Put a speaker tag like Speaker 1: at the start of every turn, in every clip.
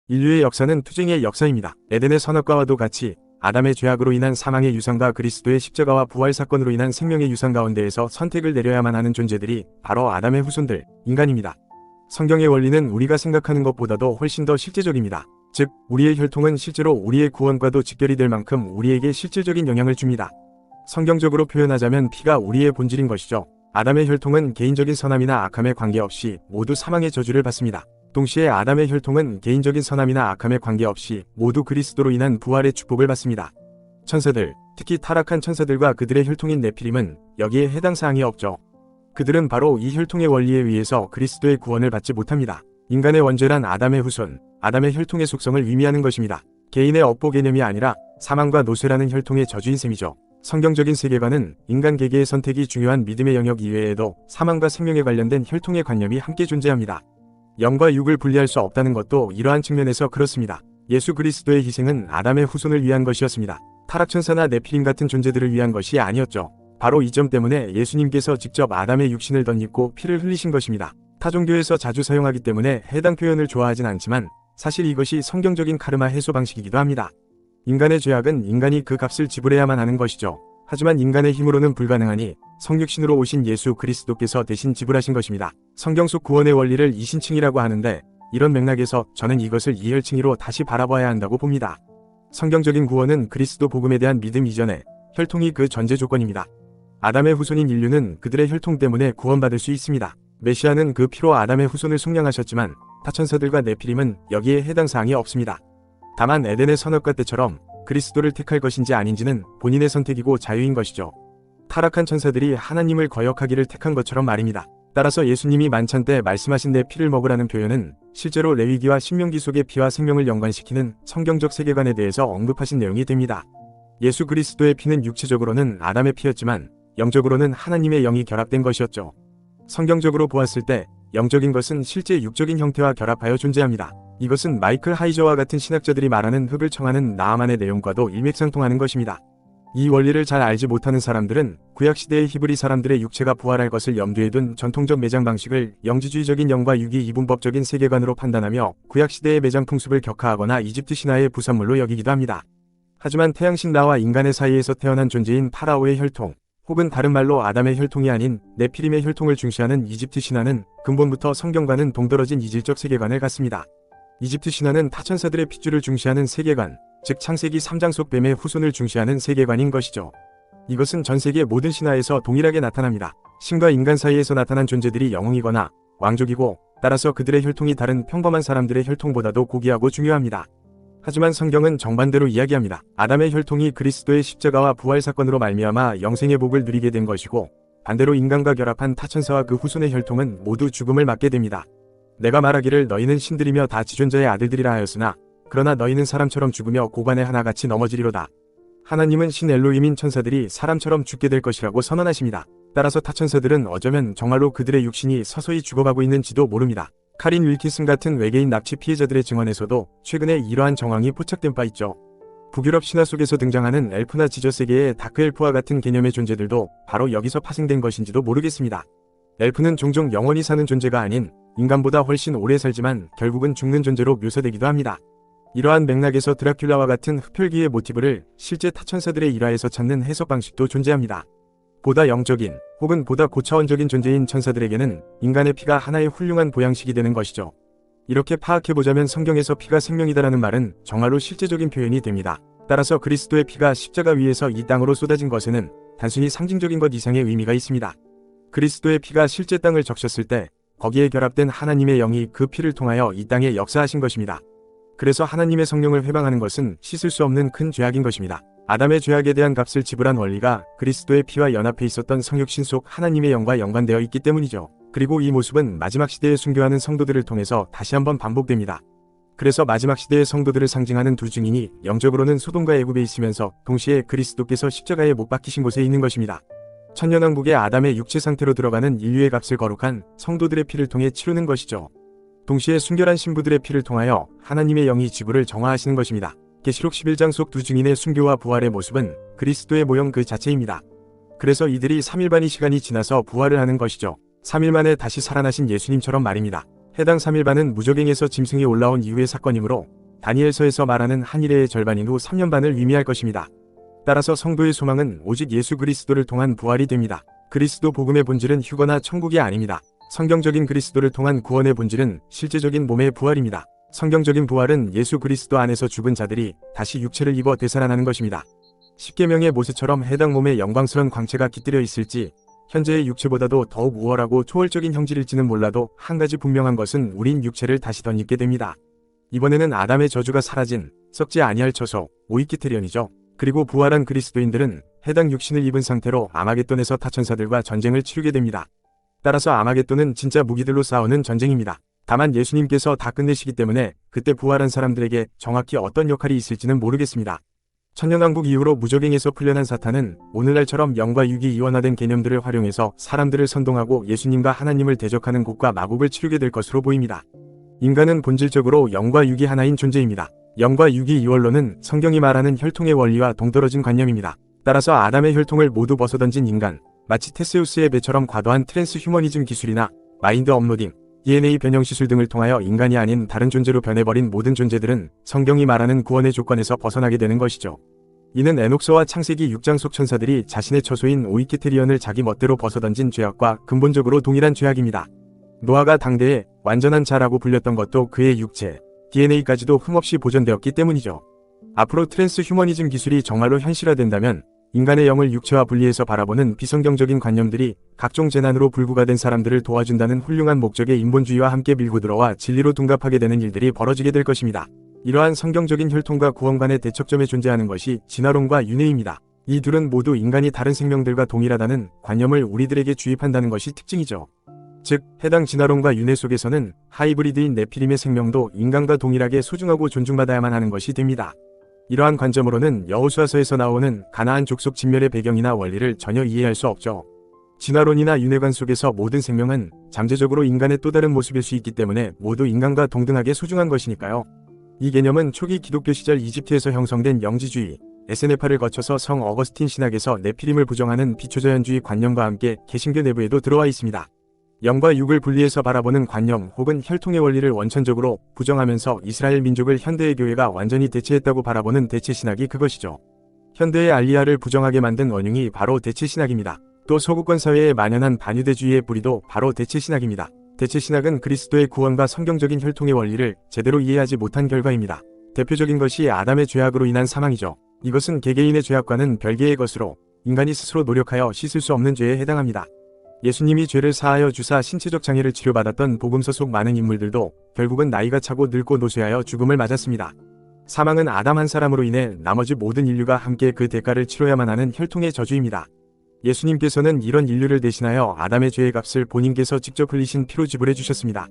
Speaker 1: 인류의 역사는 투쟁의 역사입니다. 에덴의 선악과와도 같이 아담의 죄악으로 인한 사망의 유산과 그리스도의 십자가와 부활 사건으로 인한 생명의 유산 가운데에서 선택을 내려야만 하는 존재들이 바로 아담의 후손들, 인간입니다. 성경의 원리는 우리가 생각하는 것보다도 훨씬 더 실제적입니다. 즉, 우리의 혈통은 실제로 우리의 구원과도 직결이 될 만큼 우리에게 실질적인 영향을 줍니다. 성경적으로 표현하자면 피가 우리의 본질인 것이죠. 아담의 혈통은 개인적인 선함이나 악함에 관계없이 모두 사망의 저주를 받습니다. 동시에 아담의 혈통은 개인적인 선함이나 악함에 관계없이 모두 그리스도로 인한 부활의 축복을 받습니다. 천사들, 특히 타락한 천사들과 그들의 혈통인 네피림은 여기에 해당 사항이 없죠. 그들은 바로 이 혈통의 원리에 의해서 그리스도의 구원을 받지 못합니다. 인간의 원죄란 아담의 후손, 아담의 혈통의 속성을 의미하는 것입니다. 개인의 업보 개념이 아니라 사망과 노쇠라는 혈통의 저주인 셈이죠. 성경적인 세계관은 인간 개개의 선택이 중요한 믿음의 영역 이외에도 사망과 생명에 관련된 혈통의 관념이 함께 존재합니다. 영과 육을 분리할 수 없다는 것도 이러한 측면에서 그렇습니다. 예수 그리스도의 희생은 아담의 후손을 위한 것이었습니다. 타락천사나 네피림 같은 존재들을 위한 것이 아니었죠. 바로 이 점 때문에 예수님께서 직접 아담의 육신을 덧입고 피를 흘리신 것입니다. 타종교에서 자주 사용하기 때문에 해당 표현을 좋아하진 않지만 사실 이것이 성경적인 카르마 해소 방식이기도 합니다. 인간의 죄악은 인간이 그 값을 지불해야만 하는 것이죠. 하지만 인간의 힘으로는 불가능하니 성육신으로 오신 예수 그리스도께서 대신 지불하신 것입니다. 성경 속 구원의 원리를 이신칭이라고 하는데 이런 맥락에서 저는 이것을 이혈칭의로 다시 바라봐야 한다고 봅니다. 성경적인 구원은 그리스도 복음에 대한 믿음 이전에 혈통이 그 전제 조건입니다. 아담의 후손인 인류는 그들의 혈통 때문에 구원받을 수 있습니다. 메시아는 그 피로 아담의 후손을 속량하셨지만 타천사들과 네피림은 여기에 해당 사항이 없습니다. 다만 에덴의 선악과 때처럼 그리스도를 택할 것인지 아닌지는 본인의 선택이고 자유인 것이죠. 타락한 천사들이 하나님을 거역하기를 택한 것처럼 말입니다. 따라서 예수님이 만찬 때 말씀하신 내 피를 먹으라는 표현은 실제로 레위기와 신명기 속의 피와 생명을 연관시키는 성경적 세계관에 대해서 언급하신 내용이 됩니다. 예수 그리스도의 피는 육체적으로는 아담의 피였지만 영적으로는 하나님의 영이 결합된 것이었죠. 성경적으로 보았을 때 영적인 것은 실제 육적인 형태와 결합하여 존재합니다. 이것은 마이클 하이저와 같은 신학자들이 말하는 흙을 청하는 나아만의 내용과도 일맥상통하는 것입니다. 이 원리를 잘 알지 못하는 사람들은 구약시대의 히브리 사람들의 육체가 부활할 것을 염두에 둔 전통적 매장 방식을 영지주의적인 영과 육이 이분법적인 세계관으로 판단하며 구약시대의 매장 풍습을 격하하거나 이집트 신화의 부산물로 여기기도 합니다. 하지만 태양신라와 인간의 사이에서 태어난 존재인 파라오의 혈통, 혹은 다른 말로 아담의 혈통이 아닌 네피림의 혈통을 중시하는 이집트 신화는 근본부터 성경과는 동떨어진 이질적 세계관을 갖습니다. 이집트 신화는 타천사들의 핏줄을 중시하는 세계관, 즉 창세기 3장 속 뱀의 후손을 중시하는 세계관인 것이죠. 이것은 전 세계 모든 신화에서 동일하게 나타납니다. 신과 인간 사이에서 나타난 존재들이 영웅이거나 왕족이고 따라서 그들의 혈통이 다른 평범한 사람들의 혈통보다도 고귀하고 중요합니다. 하지만 성경은 정반대로 이야기합니다. 아담의 혈통이 그리스도의 십자가와 부활 사건으로 말미암아 영생의 복을 누리게 된 것이고 반대로 인간과 결합한 타천사와 그 후손의 혈통은 모두 죽음을 맞게 됩니다. 내가 말하기를 너희는 신들이며 다 지존자의 아들들이라 하였으나 그러나 너희는 사람처럼 죽으며 고관에 하나같이 넘어지리로다. 하나님은 신 엘로힘인 천사들이 사람처럼 죽게 될 것이라고 선언하십니다. 따라서 타천사들은 어쩌면 정말로 그들의 육신이 서서히 죽어가고 있는지도 모릅니다. 카린 윌킨슨 같은 외계인 납치 피해자들의 증언에서도 최근에 이러한 정황이 포착된 바 있죠. 북유럽 신화 속에서 등장하는 엘프나 지저세계의 다크엘프와 같은 개념의 존재들도 바로 여기서 파생된 것인지도 모르겠습니다. 엘프는 종종 영원히 사는 존재가 아닌 인간보다 훨씬 오래 살지만 결국은 죽는 존재로 묘사되기도 합니다. 이러한 맥락에서 드라큘라와 같은 흡혈귀의 모티브를 실제 타천사들의 일화에서 찾는 해석 방식도 존재합니다. 보다 영적인 혹은 보다 고차원적인 존재인 천사들에게는 인간의 피가 하나의 훌륭한 보양식이 되는 것이죠. 이렇게 파악해보자면 성경에서 피가 생명이다라는 말은 정말로 실제적인 표현이 됩니다. 따라서 그리스도의 피가 십자가 위에서 이 땅으로 쏟아진 것에는 단순히 상징적인 것 이상의 의미가 있습니다. 그리스도의 피가 실제 땅을 적셨을 때 거기에 결합된 하나님의 영이 그 피를 통하여 이 땅에 역사하신 것입니다. 그래서 하나님의 성령을 회방하는 것은 씻을 수 없는 큰 죄악인 것입니다. 아담의 죄악에 대한 값을 지불한 원리가 그리스도의 피와 연합해 있었던 성육신 속 하나님의 영과 연관되어 있기 때문이죠. 그리고 이 모습은 마지막 시대에 순교하는 성도들을 통해서 다시 한번 반복됩니다. 그래서 마지막 시대의 성도들을 상징하는 두 증인이 영적으로는 소돔과 애굽에 있으면서 동시에 그리스도께서 십자가에 못 박히신 곳에 있는 것입니다. 천년왕국의 아담의 육체 상태로 들어가는 인류의 값을 거룩한 성도들의 피를 통해 치르는 것이죠. 동시에 순결한 신부들의 피를 통하여 하나님의 영이 지구를 정화하시는 것입니다. 계시록 11장 속 두 증인의 순교와 부활의 모습은 그리스도의 모형 그 자체입니다. 그래서 이들이 3일 반의 시간이 지나서 부활을 하는 것이죠. 3일 만에 다시 살아나신 예수님처럼 말입니다. 해당 3일 반은 무적행에서 짐승이 올라온 이후의 사건이므로 다니엘서에서 말하는 한 일의 절반인 후 3년 반을 의미할 것입니다. 따라서 성도의 소망은 오직 예수 그리스도를 통한 부활이 됩니다. 그리스도 복음의 본질은 휴거나 천국이 아닙니다. 성경적인 그리스도를 통한 구원의 본질은 실제적인 몸의 부활입니다. 성경적인 부활은 예수 그리스도 안에서 죽은 자들이 다시 육체를 입어 되살아나는 것입니다. 십계명의 모세처럼 해당 몸에 영광스러운 광채가 깃들여 있을지 현재의 육체보다도 더욱 우월하고 초월적인 형질일지는 몰라도 한 가지 분명한 것은 우린 육체를 다시 덧입게 됩니다. 이번에는 아담의 저주가 사라진 썩지 아니할 처소 오이키테리언이죠. 그리고 부활한 그리스도인들은 해당 육신을 입은 상태로 아마겟돈에서 타천사들과 전쟁을 치르게 됩니다. 따라서 아마겟돈은 진짜 무기들로 싸우는 전쟁입니다. 다만 예수님께서 다 끝내시기 때문에 그때 부활한 사람들에게 정확히 어떤 역할이 있을지는 모르겠습니다. 천년왕국 이후로 무적행에서 풀려난 사탄은 오늘날처럼 영과 육이 이원화된 개념들을 활용해서 사람들을 선동하고 예수님과 하나님을 대적하는 곡과 마곡을 치르게 될 것으로 보입니다. 인간은 본질적으로 영과 육이 하나인 존재입니다. 영과 육이 이원론은 성경이 말하는 혈통의 원리와 동떨어진 관념입니다. 따라서 아담의 혈통을 모두 벗어던진 인간, 마치 테세우스의 배처럼 과도한 트랜스 휴머니즘 기술이나 마인드 업로딩, DNA 변형 시술 등을 통하여 인간이 아닌 다른 존재로 변해버린 모든 존재들은 성경이 말하는 구원의 조건에서 벗어나게 되는 것이죠. 이는 에녹서와 창세기 6장 속 천사들이 자신의 처소인 오이키테리언을 자기 멋대로 벗어던진 죄악과 근본적으로 동일한 죄악입니다. 노아가 당대에 완전한 자라고 불렸던 것도 그의 육체, DNA까지도 흠없이 보존되었기 때문이죠. 앞으로 트랜스 휴머니즘 기술이 정말로 현실화된다면 인간의 영을 육체와 분리해서 바라보는 비성경적인 관념들이 각종 재난으로 불구가 된 사람들을 도와준다는 훌륭한 목적의 인본주의와 함께 밀고 들어와 진리로 둔갑하게 되는 일들이 벌어지게 될 것입니다. 이러한 성경적인 혈통과 구원 간의 대척점에 존재하는 것이 진화론과 윤회입니다. 이 둘은 모두 인간이 다른 생명들과 동일하다는 관념을 우리들에게 주입한다는 것이 특징이죠. 즉, 해당 진화론과 윤회 속에서는 하이브리드인 네피림의 생명도 인간과 동일하게 소중하고 존중받아야만 하는 것이 됩니다. 이러한 관점으로는 여호수아서에서 나오는 가나안 족속 진멸의 배경이나 원리를 전혀 이해할 수 없죠. 진화론이나 윤회관 속에서 모든 생명은 잠재적으로 인간의 또 다른 모습일 수 있기 때문에 모두 인간과 동등하게 소중한 것이니까요. 이 개념은 초기 기독교 시절 이집트에서 형성된 영지주의, 에세네파를 거쳐서 성 어거스틴 신학에서 네피림을 부정하는 비초자연주의 관념과 함께 개신교 내부에도 들어와 있습니다. 영과 육을 분리해서 바라보는 관념 혹은 혈통의 원리를 원천적으로 부정하면서 이스라엘 민족을 현대의 교회가 완전히 대체했다고 바라보는 대체신학이 그것이죠. 현대의 알리아를 부정하게 만든 원흉이 바로 대체신학입니다. 또 서구권 사회에 만연한 반유대주의의 뿌리도 바로 대체신학입니다. 대체신학은 그리스도의 구원과 성경적인 혈통의 원리를 제대로 이해하지 못한 결과입니다. 대표적인 것이 아담의 죄악으로 인한 사망이죠. 이것은 개개인의 죄악과는 별개의 것으로 인간이 스스로 노력하여 씻을 수 없는 죄에 해당합니다. 예수님이 죄를 사하여 주사 신체적 장애를 치료받았던 복음서 속 많은 인물들도 결국은 나이가 차고 늙고 노쇠하여 죽음을 맞았습니다. 사망은 아담 한 사람으로 인해 나머지 모든 인류가 함께 그 대가를 치러야만 하는 혈통의 저주입니다. 예수님께서는 이런 인류를 대신하여 아담의 죄의 값을 본인께서 직접 흘리신 피로 지불해 주셨습니다.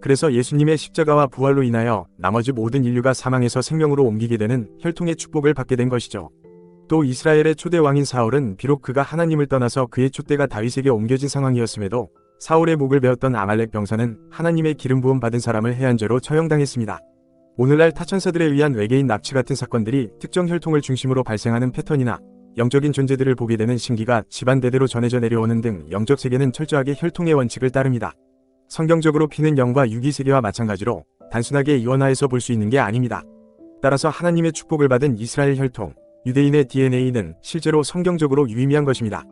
Speaker 1: 그래서 예수님의 십자가와 부활로 인하여 나머지 모든 인류가 사망에서 생명으로 옮기게 되는 혈통의 축복을 받게 된 것이죠. 또 이스라엘의 초대 왕인 사울은 비록 그가 하나님을 떠나서 그의 촛대가 다윗에게 옮겨진 상황이었음에도 사울의 목을 베었던 아말렉 병사는 하나님의 기름 부음 받은 사람을 해한 죄로 처형당했습니다. 오늘날 타천사들에 의한 외계인 납치 같은 사건들이 특정 혈통을 중심으로 발생하는 패턴이나 영적인 존재들을 보게 되는 신기가 집안 대대로 전해져 내려오는 등 영적 세계는 철저하게 혈통의 원칙을 따릅니다. 성경적으로 피는 영과 육이 세계와 마찬가지로 단순하게 이원화해서 볼 수 있는 게 아닙니다. 따라서 하나님의 축복을 받은 이스라엘 혈통, 유대인의 DNA는 실제로 성경적으로 유의미한 것입니다.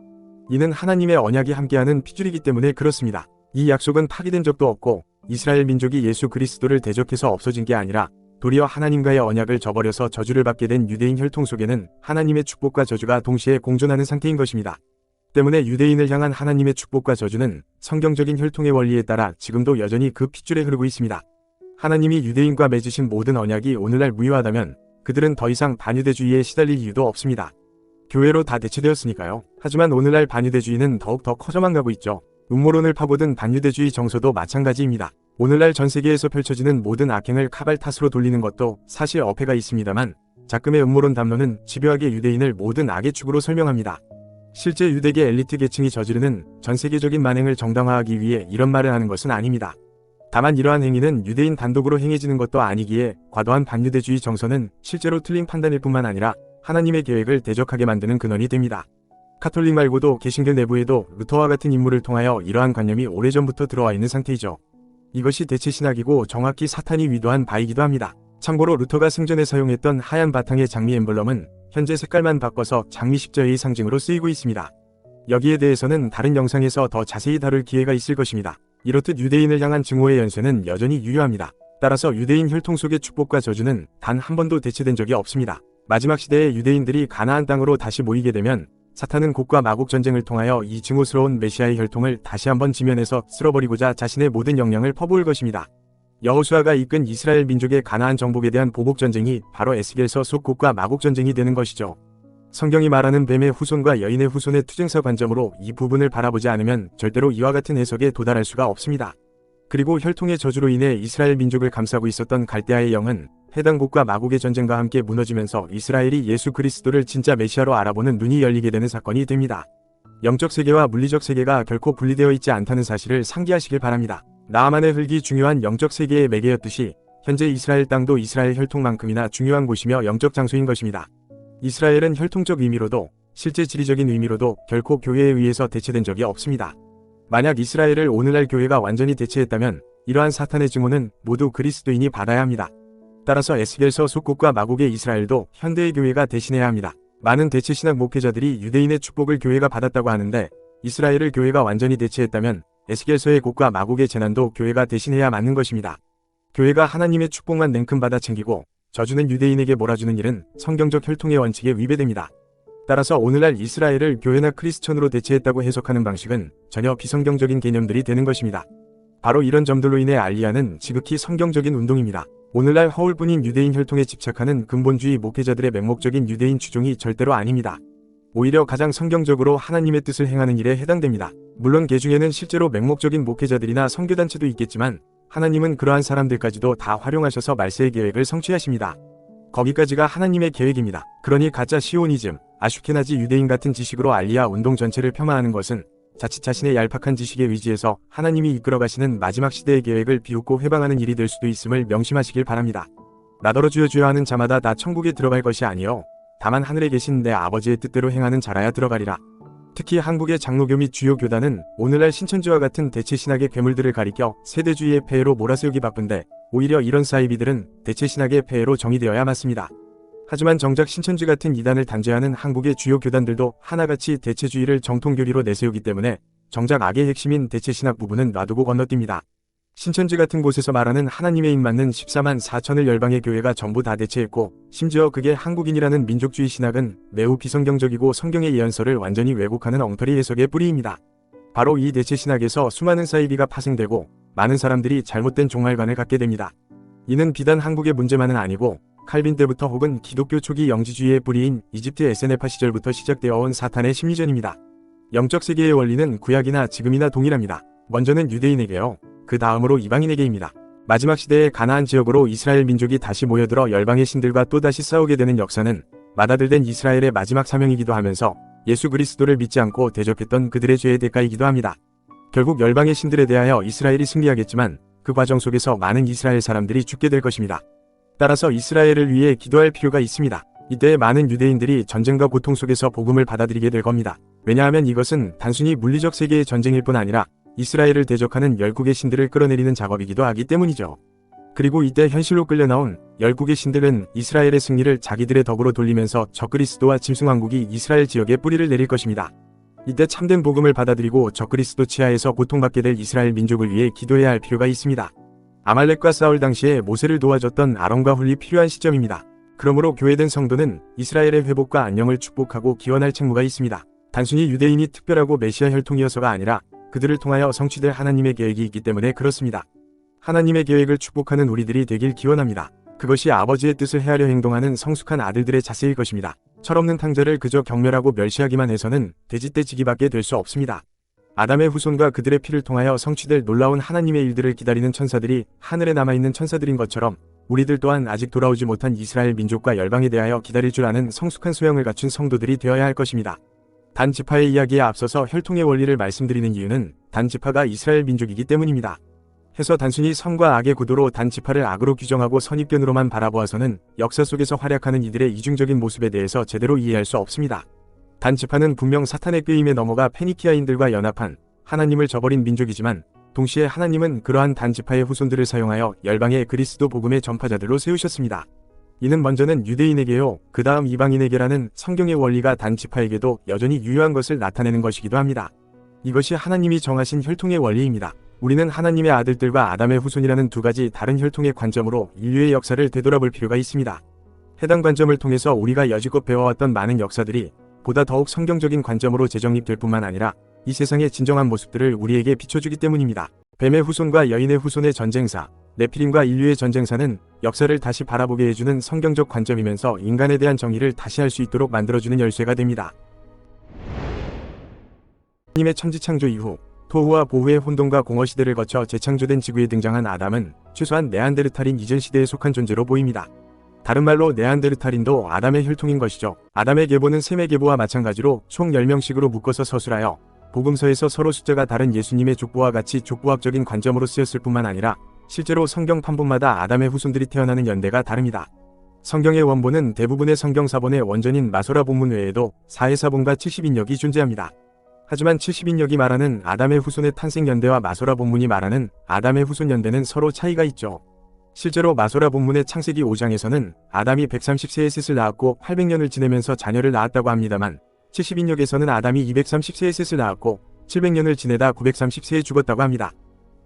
Speaker 1: 이는 하나님의 언약이 함께하는 핏줄이기 때문에 그렇습니다. 이 약속은 파기된 적도 없고 이스라엘 민족이 예수 그리스도를 대적해서 없어진 게 아니라 도리어 하나님과의 언약을 저버려서 저주를 받게 된 유대인 혈통 속에는 하나님의 축복과 저주가 동시에 공존하는 상태인 것입니다. 때문에 유대인을 향한 하나님의 축복과 저주는 성경적인 혈통의 원리에 따라 지금도 여전히 그 핏줄에 흐르고 있습니다. 하나님이 유대인과 맺으신 모든 언약이 오늘날 무효하다면 그들은 더 이상 반유대주의에 시달릴 이유도 없습니다. 교회로 다 대체되었으니까요. 하지만 오늘날 반유대주의는 더욱 더 커져만 가고 있죠. 음모론을 파고든 반유대주의 정서도 마찬가지입니다. 오늘날 전 세계에서 펼쳐지는 모든 악행을 카발 탓으로 돌리는 것도 사실 어폐가 있습니다만 작금의 음모론 담론은 집요하게 유대인을 모든 악의 축으로 설명합니다. 실제 유대계 엘리트 계층이 저지르는 전 세계적인 만행을 정당화하기 위해 이런 말을 하는 것은 아닙니다. 다만 이러한 행위는 유대인 단독으로 행해지는 것도 아니기에 과도한 반유대주의 정서는 실제로 틀린 판단일 뿐만 아니라 하나님의 계획을 대적하게 만드는 근원이 됩니다. 카톨릭 말고도 개신교 내부에도 루터와 같은 인물을 통하여 이러한 관념이 오래전부터 들어와 있는 상태이죠. 이것이 대체신학이고 정확히 사탄이 위도한 바이기도 합니다. 참고로 루터가 승전에 사용했던 하얀 바탕의 장미 엠블럼은 현재 색깔만 바꿔서 장미 십자의 상징으로 쓰이고 있습니다. 여기에 대해서는 다른 영상에서 더 자세히 다룰 기회가 있을 것입니다. 이렇듯 유대인을 향한 증오의 연쇄는 여전히 유효합니다. 따라서 유대인 혈통 속의 축복과 저주는 단 한 번도 대체된 적이 없습니다. 마지막 시대에 유대인들이 가나안 땅으로 다시 모이게 되면 사탄은 곡과 마곡 전쟁을 통하여 이 증오스러운 메시아의 혈통을 다시 한번 지면에서 쓸어버리고자 자신의 모든 역량을 퍼부을 것입니다. 여호수아가 이끈 이스라엘 민족의 가나안 정복에 대한 보복 전쟁이 바로 에스겔서 속 곡과 마곡 전쟁이 되는 것이죠. 성경이 말하는 뱀의 후손과 여인의 후손의 투쟁사 관점으로 이 부분을 바라보지 않으면 절대로 이와 같은 해석에 도달할 수가 없습니다. 그리고 혈통의 저주로 인해 이스라엘 민족을 감싸고 있었던 갈대아의 영은 해당 곡과 마곡의 전쟁과 함께 무너지면서 이스라엘이 예수 그리스도를 진짜 메시아로 알아보는 눈이 열리게 되는 사건이 됩니다. 영적 세계와 물리적 세계가 결코 분리되어 있지 않다는 사실을 상기하시길 바랍니다. 나아만의 흙이 중요한 영적 세계의 매개였듯이 현재 이스라엘 땅도 이스라엘 혈통만큼이나 중요한 곳이며 영적 장소인 것입니다. 이스라엘은 혈통적 의미로도 실제 지리적인 의미로도 결코 교회에 의해서 대체된 적이 없습니다. 만약 이스라엘을 오늘날 교회가 완전히 대체했다면 이러한 사탄의 증오는 모두 그리스도인이 받아야 합니다. 따라서 에스겔서 속곡과 마곡의 이스라엘도 현대의 교회가 대신해야 합니다. 많은 대체신학 목회자들이 유대인의 축복을 교회가 받았다고 하는데 이스라엘을 교회가 완전히 대체했다면 에스겔서의 곡과 마곡의 재난도 교회가 대신해야 맞는 것입니다. 교회가 하나님의 축복만 냉큼 받아 챙기고 저주는 유대인에게 몰아주는 일은 성경적 혈통의 원칙에 위배됩니다. 따라서 오늘날 이스라엘을 교회나 크리스천으로 대체했다고 해석하는 방식은 전혀 비성경적인 개념들이 되는 것입니다. 바로 이런 점들로 인해 알리야는 지극히 성경적인 운동입니다. 오늘날 허울뿐인 유대인 혈통에 집착하는 근본주의 목회자들의 맹목적인 유대인 추종이 절대로 아닙니다. 오히려 가장 성경적으로 하나님의 뜻을 행하는 일에 해당됩니다. 물론 개 중에는 실제로 맹목적인 목회자들이나 선교단체도 있겠지만 하나님은 그러한 사람들까지도 다 활용하셔서 말세의 계획을 성취하십니다. 거기까지가 하나님의 계획입니다. 그러니 가짜 시오니즘, 아슈케나지 유대인 같은 지식으로 알리야 운동 전체를 폄하하는 것은 자칫 자신의 얄팍한 지식에 의지해서 하나님이 이끌어가시는 마지막 시대의 계획을 비웃고 회방하는 일이 될 수도 있음을 명심하시길 바랍니다. 나더러 주여 주여 하는 자마다 다 천국에 들어갈 것이 아니요 다만 하늘에 계신 내 아버지의 뜻대로 행하는 자라야 들어가리라. 특히 한국의 장로교 및 주요 교단은 오늘날 신천지와 같은 대체신학의 괴물들을 가리켜 세대주의의 폐해로 몰아세우기 바쁜데 오히려 이런 사이비들은 대체신학의 폐해로 정의되어야 맞습니다. 하지만 정작 신천지 같은 이단을 단죄하는 한국의 주요 교단들도 하나같이 대체주의를 정통교리로 내세우기 때문에 정작 악의 핵심인 대체신학 부분은 놔두고 건너뜁니다. 신천지 같은 곳에서 말하는 하나님의 입맞는 14만 4천을 열방의 교회가 전부 다 대체했고 심지어 그게 한국인이라는 민족주의 신학은 매우 비성경적이고 성경의 예언서를 완전히 왜곡하는 엉터리 해석의 뿌리입니다. 바로 이 대체신학에서 수많은 사이비가 파생되고 많은 사람들이 잘못된 종말관을 갖게 됩니다. 이는 비단 한국의 문제만은 아니고 칼빈 때부터 혹은 기독교 초기 영지주의의 뿌리인 이집트 에세네파 시절부터 시작되어 온 사탄의 심리전입니다. 영적 세계의 원리는 구약이나 지금이나 동일합니다. 먼저는 유대인에게요. 그 다음으로 이방인에게입니다. 마지막 시대의 가나안 지역으로 이스라엘 민족이 다시 모여들어 열방의 신들과 또다시 싸우게 되는 역사는 맏아들된 이스라엘의 마지막 사명이기도 하면서 예수 그리스도를 믿지 않고 대적했던 그들의 죄의 대가이기도 합니다. 결국 열방의 신들에 대하여 이스라엘이 승리하겠지만 그 과정 속에서 많은 이스라엘 사람들이 죽게 될 것입니다. 따라서 이스라엘을 위해 기도할 필요가 있습니다. 이때 많은 유대인들이 전쟁과 고통 속에서 복음을 받아들이게 될 겁니다. 왜냐하면 이것은 단순히 물리적 세계의 전쟁일 뿐 아니라 이스라엘을 대적하는 열국의 신들을 끌어내리는 작업이기도 하기 때문이죠. 그리고 이때 현실로 끌려나온 열국의 신들은 이스라엘의 승리를 자기들의 덕으로 돌리면서 적그리스도와 짐승왕국이 이스라엘 지역에 뿌리를 내릴 것입니다. 이때 참된 복음을 받아들이고 적그리스도 치하에서 고통받게 될 이스라엘 민족을 위해 기도해야 할 필요가 있습니다. 아말렉과 싸울 당시에 모세를 도와줬던 아론과 훌이 필요한 시점입니다. 그러므로 교회된 성도는 이스라엘의 회복과 안녕을 축복하고 기원할 책무가 있습니다. 단순히 유대인이 특별하고 메시아 혈통이어서가 아니라 그들을 통하여 성취될 하나님의 계획이 있기 때문에 그렇습니다. 하나님의 계획을 축복하는 우리들이 되길 기원합니다. 그것이 아버지의 뜻을 헤아려 행동하는 성숙한 아들들의 자세일 것입니다. 철없는 탕자를 그저 경멸하고 멸시하기만 해서는 돼지떼지기밖에 될 수 없습니다. 아담의 후손과 그들의 피를 통하여 성취될 놀라운 하나님의 일들을 기다리는 천사들이 하늘에 남아있는 천사들인 것처럼 우리들 또한 아직 돌아오지 못한 이스라엘 민족과 열방에 대하여 기다릴 줄 아는 성숙한 소양을 갖춘 성도들이 되어야 할 것입니다. 단 지파의 이야기에 앞서서 혈통의 원리를 말씀드리는 이유는 단 지파가 이스라엘 민족이기 때문입니다. 해서 단순히 선과 악의 구도로 단 지파를 악으로 규정하고 선입견으로만 바라보아서는 역사 속에서 활약하는 이들의 이중적인 모습에 대해서 제대로 이해할 수 없습니다. 단 지파는 분명 사탄의 꾀임에 넘어가 페니키아인들과 연합한 하나님을 저버린 민족이지만 동시에 하나님은 그러한 단지파의 후손들을 사용하여 열방의 그리스도 복음의 전파자들로 세우셨습니다. 이는 먼저는 유대인에게요, 그 다음 이방인에게라는 성경의 원리가 단지파에게도 여전히 유효한 것을 나타내는 것이기도 합니다. 이것이 하나님이 정하신 혈통의 원리입니다. 우리는 하나님의 아들들과 아담의 후손이라는 두 가지 다른 혈통의 관점으로 인류의 역사를 되돌아볼 필요가 있습니다. 해당 관점을 통해서 우리가 여지껏 배워왔던 많은 역사들이 보다 더욱 성경적인 관점으로 재정립될 뿐만 아니라 이 세상의 진정한 모습들을 우리에게 비춰주기 때문입니다. 뱀의 후손과 여인의 후손의 전쟁사, 네피림과 인류의 전쟁사는 역사를 다시 바라보게 해주는 성경적 관점이면서 인간에 대한 정의를 다시 할 수 있도록 만들어주는 열쇠가 됩니다. 하나님의 천지창조 이후 토후와 보후의 혼돈과 공허 시대를 거쳐 재창조된 지구에 등장한 아담은 최소한 네안데르탈인 이전 시대에 속한 존재로 보입니다. 다른 말로 네안데르탈인도 아담의 혈통인 것이죠. 아담의 계보는 셈의 계보와 마찬가지로 총 10명씩으로 묶어서 서술하여 복음서에서 서로 숫자가 다른 예수님의 족보와 같이 족보학적인 관점으로 쓰였을 뿐만 아니라 실제로 성경 판본마다 아담의 후손들이 태어나는 연대가 다릅니다. 성경의 원본은 대부분의 성경 사본의 원전인 마소라 본문 외에도 사해사본과 70인역이 존재합니다. 하지만 70인역이 말하는 아담의 후손의 탄생 연대와 마소라 본문이 말하는 아담의 후손 연대는 서로 차이가 있죠. 실제로 마소라 본문의 창세기 5장에서는 아담이 130세에 셋을 낳았고 800년을 지내면서 자녀를 낳았다고 합니다만 70인역에서는 아담이 230세에 셋을 낳았고 700년을 지내다 930세에 죽었다고 합니다.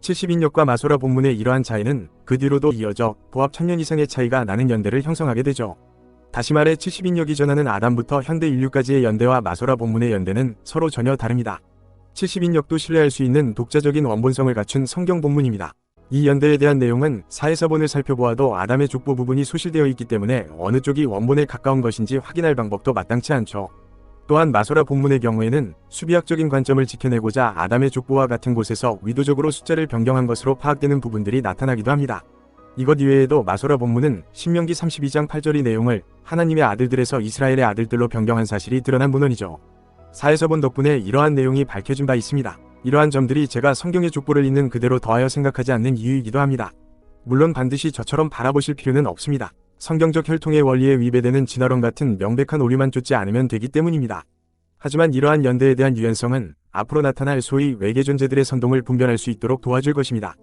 Speaker 1: 70인역과 마소라 본문의 이러한 차이는 그 뒤로도 이어져 보합 1000년 이상의 차이가 나는 연대를 형성하게 되죠. 다시 말해 70인역이 전하는 아담부터 현대 인류까지의 연대와 마소라 본문의 연대는 서로 전혀 다릅니다. 70인역도 신뢰할 수 있는 독자적인 원본성을 갖춘 성경 본문입니다. 이 연대에 대한 내용은 사해사본을 살펴보아도 아담의 족보 부분이 소실되어 있기 때문에 어느 쪽이 원본에 가까운 것인지 확인할 방법도 마땅치 않죠. 또한 마소라 본문의 경우에는 수비학적인 관점을 지켜내고자 아담의 족보와 같은 곳에서 의도적으로 숫자를 변경한 것으로 파악되는 부분들이 나타나기도 합니다. 이것 이외에도 마소라 본문은 신명기 32장 8절의 내용을 하나님의 아들들에서 이스라엘의 아들들로 변경한 사실이 드러난 문헌이죠. 사해사본 덕분에 이러한 내용이 밝혀진 바 있습니다. 이러한 점들이 제가 성경의 족보를 있는 그대로 더하여 생각하지 않는 이유이기도 합니다. 물론 반드시 저처럼 바라보실 필요는 없습니다. 성경적 혈통의 원리에 위배되는 진화론 같은 명백한 오류만 쫓지 않으면 되기 때문입니다. 하지만 이러한 연대에 대한 유연성은 앞으로 나타날 소위 외계 존재들의 선동을 분별할 수 있도록 도와줄 것입니다.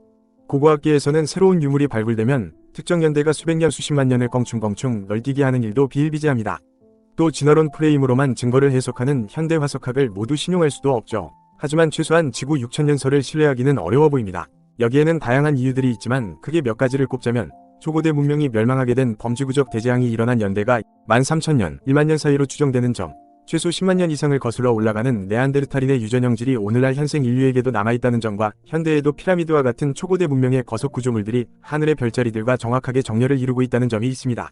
Speaker 1: 고고학계에서는 새로운 유물이 발굴되면 특정 연대가 수백 년 수십만 년을 껑충껑충 널뛰게 하는 일도 비일비재합니다. 또 진화론 프레임으로만 증거를 해석하는 현대 화석학을 모두 신용할 수도 없죠. 하지만 최소한 지구 6000년설을 신뢰하기는 어려워 보입니다. 여기에는 다양한 이유들이 있지만 크게 몇 가지를 꼽자면 초고대 문명이 멸망하게 된 범지구적 대재앙이 일어난 연대가 13,000년, 1만 년 사이로 추정되는 점, 최소 10만 년 이상을 거슬러 올라가는 네안데르탈인의 유전 형질이 오늘날 현생 인류에게도 남아있다는 점과 현대에도 피라미드와 같은 초고대 문명의 거석 구조물들이 하늘의 별자리들과 정확하게 정렬을 이루고 있다는 점이 있습니다.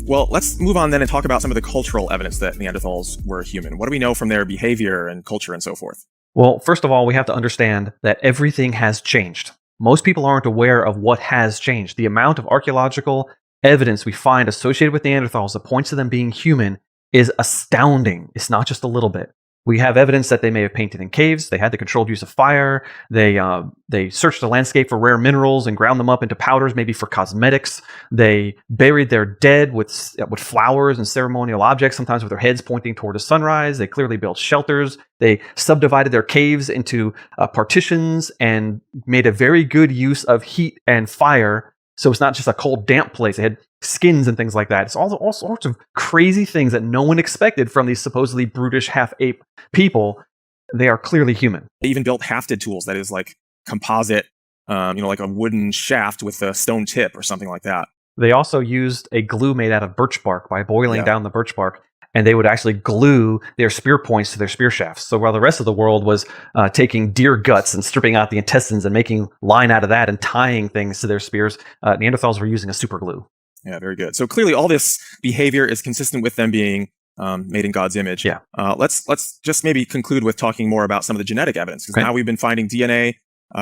Speaker 2: Well, let's move on then and talk about some of the cultural evidence that Neanderthals were human. What do we know from their behavior and culture and so forth?
Speaker 3: Well, first of all, we have to understand that everything has changed. Most people aren't aware of what has changed. The amount of archaeological evidence we find associated with Neanderthals that points to them being human is astounding. It's not just a little bit. We have evidence that they may have painted in caves. They had the controlled use of fire. They searched the landscape for rare minerals and ground them up into powders, maybe for cosmetics. They buried their dead with flowers and ceremonial objects, sometimes with their heads pointing toward a sunrise. They clearly built shelters. They subdivided their caves into partitions and made a very good use of heat and fire. So it's not just a cold, damp place. They had skins and things like that. It's all sorts of crazy things that no one expected from these supposedly brutish half-ape people. They are clearly human.
Speaker 2: They even built hafted tools, that is like composite, like a wooden shaft with a stone tip or something like that.
Speaker 3: They also used a glue made out of birch bark by boiling down the birch bark, and they would actually glue their spear points to their spear shafts. So while the rest of the world was taking deer guts and stripping out the intestines and making line out of that and tying things to their spears, Neanderthals were using a super glue.
Speaker 2: Yeah, very good. So clearly all this behavior is consistent with them being made in God's image.
Speaker 3: Yeah.
Speaker 2: Let's just maybe conclude with talking more about some of the genetic evidence, because now we've been finding DNA,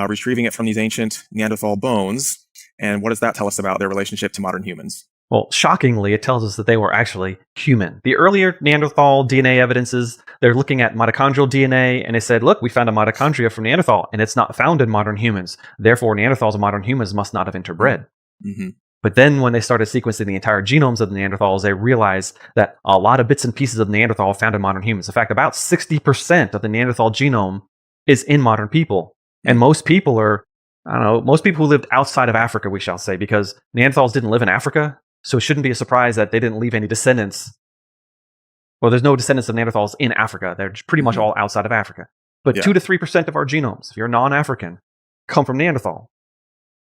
Speaker 2: retrieving it from these ancient Neanderthal bones. And what does that tell us about their relationship to modern humans?
Speaker 3: Well, shockingly, it tells us that they were actually human. The earlier Neanderthal DNA evidences, they're looking at mitochondrial DNA, and they said, look, we found a mitochondria from Neanderthal, and it's not found in modern humans. Therefore, Neanderthals and modern humans must not have interbred.
Speaker 2: Mm-hmm.
Speaker 3: But then when they started sequencing the entire genomes of the Neanderthals, they realized that a lot of bits and pieces of Neanderthal are found in modern humans. In fact, about 60% of the Neanderthal genome is in modern people. And most people are, I don't know, most people who lived outside of Africa, we shall say, because Neanderthals didn't live in Africa, so it shouldn't be a surprise that they didn't leave any descendants. Well, there's no descendants of Neanderthals in Africa. They're pretty much all outside of Africa. But
Speaker 2: Yeah.
Speaker 3: 2 to 3% of our genomes, if you're non-African, come from Neanderthal.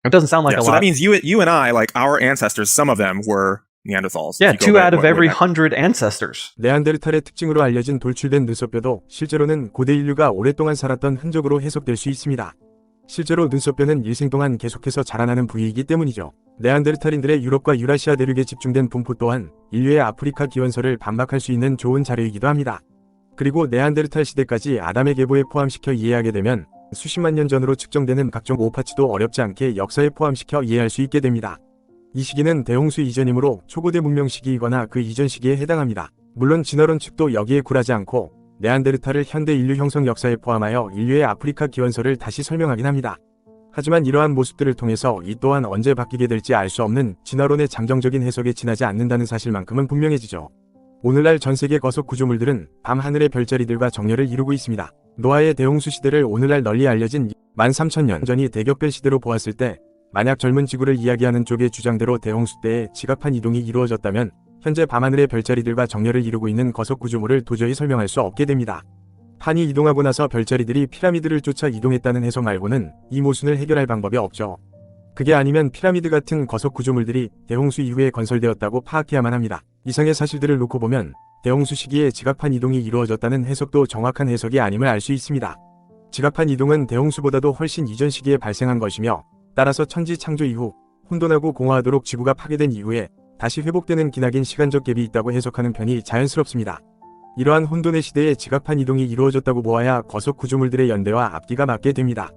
Speaker 3: It doesn't sound like
Speaker 2: Yeah,
Speaker 3: a
Speaker 2: so
Speaker 3: lot.
Speaker 2: that means you and I, like our ancestors, some of them were Neanderthals.
Speaker 3: Yeah,
Speaker 2: If you go
Speaker 3: 2
Speaker 2: back
Speaker 3: out of
Speaker 2: way
Speaker 3: every
Speaker 2: back.
Speaker 3: 100 ancestors.
Speaker 1: 네안데르탈의 특징으로 알려진 돌출된 눈썹뼈도 실제로는 고대 인류가 오랫동안 살았던 흔적으로 해석될 수 있습니다. 실제로 눈썹뼈는 일생 동안 계속해서 자라나는 부위이기 때문이죠. 네안데르탈인들의 유럽과 유라시아 대륙에 집중된 분포 또한 인류의 아프리카 기원설을 반박할 수 있는 좋은 자료이기도 합니다. 그리고 네안데르탈 시대까지 아담의 계보에 포함시켜 이해하게 되면 수십만 년 전으로 측정되는 각종 오파치도 어렵지 않게 역사에 포함시켜 이해할 수 있게 됩니다. 이 시기는 대홍수 이전이므로 초고대 문명 시기이거나 그 이전 시기에 해당합니다. 물론 진화론 측도 여기에 굴하지 않고 네안데르탈을 현대 인류 형성 역사에 포함하여 인류의 아프리카 기원설을 다시 설명하긴 합니다. 하지만 이러한 모습들을 통해서 이 또한 언제 바뀌게 될지 알 수 없는 진화론의 잠정적인 해석에 지나지 않는다는 사실만큼은 분명해지죠. 오늘날 전세계 거석 구조물들은 밤하늘의 별자리들과 정렬을 이루고 있습니다. 노아의 대홍수 시대를 오늘날 널리 알려진 13,000년 전이 대격변 시대로 보았을 때 만약 젊은 지구를 이야기하는 쪽의 주장대로 대홍수 때에 지각판 이동이 이루어졌다면 현재 밤하늘의 별자리들과 정렬을 이루고 있는 거석 구조물을 도저히 설명할 수 없게 됩니다. 판이 이동하고 나서 별자리들이 피라미드를 쫓아 이동했다는 해석 말고는 이 모순을 해결할 방법이 없죠. 그게 아니면 피라미드 같은 거석 구조물들이 대홍수 이후에 건설되었다고 파악해야만 합니다. 이상의 사실들을 놓고 보면 대홍수 시기에 지각판 이동이 이루어졌다는 해석도 정확한 해석이 아님을 알 수 있습니다. 지각판 이동은 대홍수보다도 훨씬 이전 시기에 발생한 것이며 따라서 천지 창조 이후 혼돈하고 공허하도록 지구가 파괴된 이후에 다시 회복되는 기나긴 시간적 갭이 있다고 해석하는 편이 자연스럽습니다. 이러한 혼돈의 시대에 지각판 이동이 이루어졌다고 보아야 거석 구조물들의 연대와 앞뒤가 맞게 됩니다.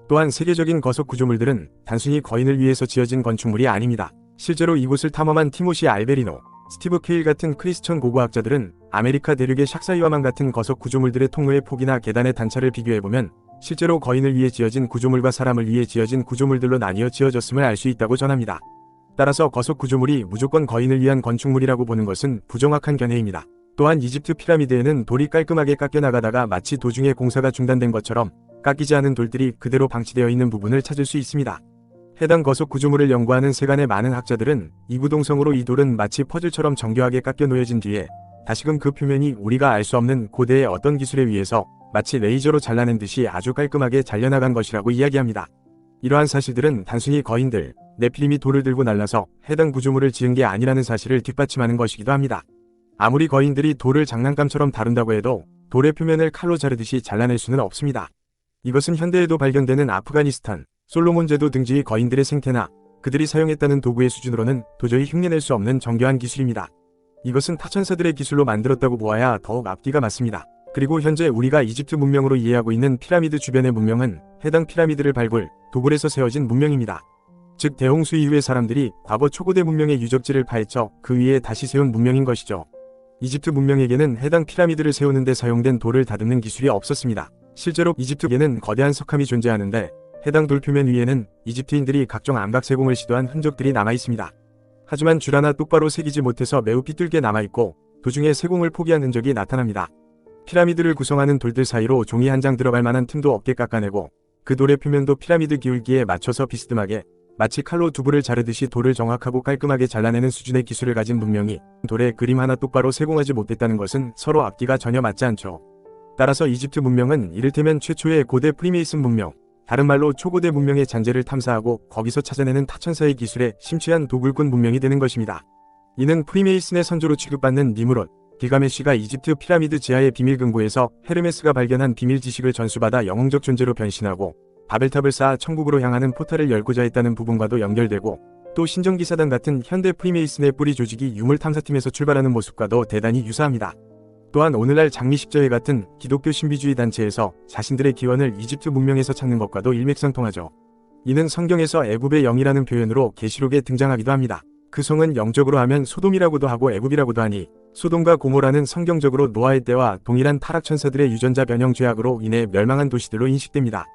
Speaker 1: 또한 세계적인 거석 구조물들은 단순히 거인을 위해서 지어진 건축물이 아닙니다. 실제로 이곳을 탐험한 티모시 알베리노, 스티브 케일 같은 크리스천 고고학자들은 아메리카 대륙의 샥사이와만 같은 거석 구조물들의 통로의 폭이나 계단의 단차를 비교해보면 실제로 거인을 위해 지어진 구조물과 사람을 위해 지어진 구조물들로 나뉘어 지어졌음을 알 수 있다고 전합니다. 따라서 거석 구조물이 무조건 거인을 위한 건축물이라고 보는 것은 부정확한 견해입니다. 또한 이집트 피라미드에는 돌이 깔끔하게 깎여나가다가 마치 도중에 공사가 중단된 것처럼 깎이지 않은 돌들이 그대로 방치되어 있는 부분을 찾을 수 있습니다. 해당 거석 구조물을 연구하는 세간의 많은 학자들은 이구동성으로 이 돌은 마치 퍼즐처럼 정교하게 깎여 놓여진 뒤에 다시금 그 표면이 우리가 알 수 없는 고대의 어떤 기술에 의해서 마치 레이저로 잘라낸 듯이 아주 깔끔하게 잘려나간 것이라고 이야기합니다. 이러한 사실들은 단순히 거인들, 네필림이 돌을 들고 날라서 해당 구조물을 지은 게 아니라는 사실을 뒷받침하는 것이기도 합니다. 아무리 거인들이 돌을 장난감처럼 다룬다고 해도 돌의 표면을 칼로 자르듯이 잘라낼 수는 없습니다. 이것은 현대에도 발견되는 아프가니스탄, 솔로몬 제도 등지의 거인들의 생태나 그들이 사용했다는 도구의 수준으로는 도저히 흉내낼 수 없는 정교한 기술입니다. 이것은 타천사들의 기술로 만들었다고 보아야 더욱 앞뒤가 맞습니다. 그리고 현재 우리가 이집트 문명으로 이해하고 있는 피라미드 주변의 문명은 해당 피라미드를 발굴, 도굴해서 세워진 문명입니다. 즉 대홍수 이후의 사람들이 과거 초고대 문명의 유적지를 파헤쳐 그 위에 다시 세운 문명인 것이죠. 이집트 문명에게는 해당 피라미드를 세우는 데 사용된 돌을 다듬는 기술이 없었습니다. 실제로 이집트에는 거대한 석함이 존재하는데 해당 돌 표면 위에는 이집트인들이 각종 암각 세공을 시도한 흔적들이 남아있습니다. 하지만 줄 하나 똑바로 새기지 못해서 매우 삐뚤게 남아있고 도중에 세공을 포기한 흔적이 나타납니다. 피라미드를 구성하는 돌들 사이로 종이 한 장 들어갈 만한 틈도 없게 깎아내고 그 돌의 표면도 피라미드 기울기에 맞춰서 비스듬하게 마치 칼로 두부를 자르듯이 돌을 정확하고 깔끔하게 잘라내는 수준의 기술을 가진 문명이 돌에 그림 하나 똑바로 세공하지 못했다는 것은 서로 앞뒤가 전혀 맞지 않죠. 따라서 이집트 문명은 이를테면 최초의 고대 프리메이슨 문명, 다른 말로 초고대 문명의 잔재를 탐사하고 거기서 찾아내는 타천사의 기술에 심취한 도굴꾼 문명이 되는 것입니다. 이는 프리메이슨의 선조로 취급받는 니무롯, 길가메시가 이집트 피라미드 지하의 비밀 금고에서 헤르메스가 발견한 비밀 지식을 전수받아 영웅적 존재로 변신하고 바벨탑을 쌓아 천국으로 향하는 포탈을 열고자 했다는 부분과도 연결되고 또 신정기사단 같은 현대 프리메이슨의 뿌리 조직이 유물 탐사팀에서 출발하는 모습과도 대단히 유사합니다. 또한 오늘날 장미십자회 같은 기독교 신비주의 단체에서 자신들의 기원을 이집트 문명에서 찾는 것과도 일맥상통하죠. 이는 성경에서 애굽의 영이라는 표현으로 계시록에 등장하기도 합니다. 그 성은 영적으로 하면 소돔이라고도 하고 애굽이라고도 하니 소돔과 고모라는 성경적으로 노아의 때와 동일한 타락천사들의 유전자 변형 죄악으로 인해 멸망한 도시들로 인식됩니다.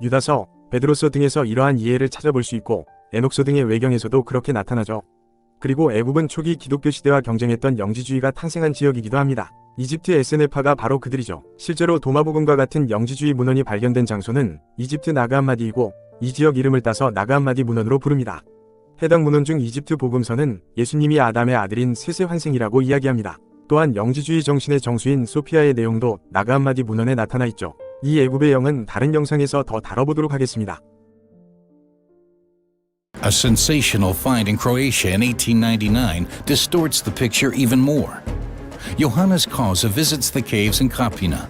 Speaker 1: 유다서, 베드로서 등에서 이러한 이해를 찾아볼 수 있고 에녹서 등의 외경에서도 그렇게 나타나죠. 그리고 애굽은 초기 기독교 시대와 경쟁했던 영지주의가 탄생한 지역이기도 합니다. 이집트 에스네파가 바로 그들이죠. 실제로 도마부금과 같은 영지주의 문헌이 발견된 장소는 이집트 나그한마디이고 이 지역 이름을 따서 나그한마디 문헌으로 부릅니다. 해당 문헌 중 이집트 복음서는 예수님이 아담의 아들인 셋의 환생이라고 이야기합니다. 또한 영지주의 정신의 정수인 소피아의 내용도 나그한마디 문헌에 나타나 있죠. 이 애굽의 영은 다른 영상에서 더 다뤄보도록 하겠습니다.
Speaker 4: A sensational find in Croatia in 1899 distorts the picture even more. Johannes Kosa visits the caves in Krapina.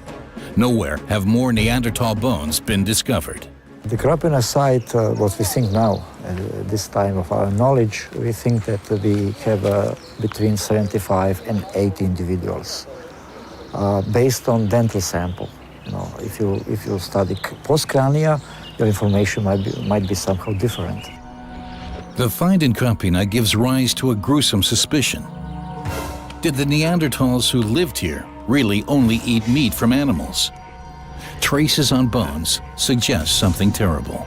Speaker 4: Nowhere have more Neanderthal bones been discovered.
Speaker 5: The Krapina site, what we think now, at this time of our knowledge, we think that we have between 75 and 80 individuals, based on dental sample. You know, if you study postcrania, your information might be somehow different.
Speaker 4: The find in Krapina gives rise to a gruesome suspicion. Did the Neanderthals who lived here really only eat meat from animals? Traces on bones suggest something terrible.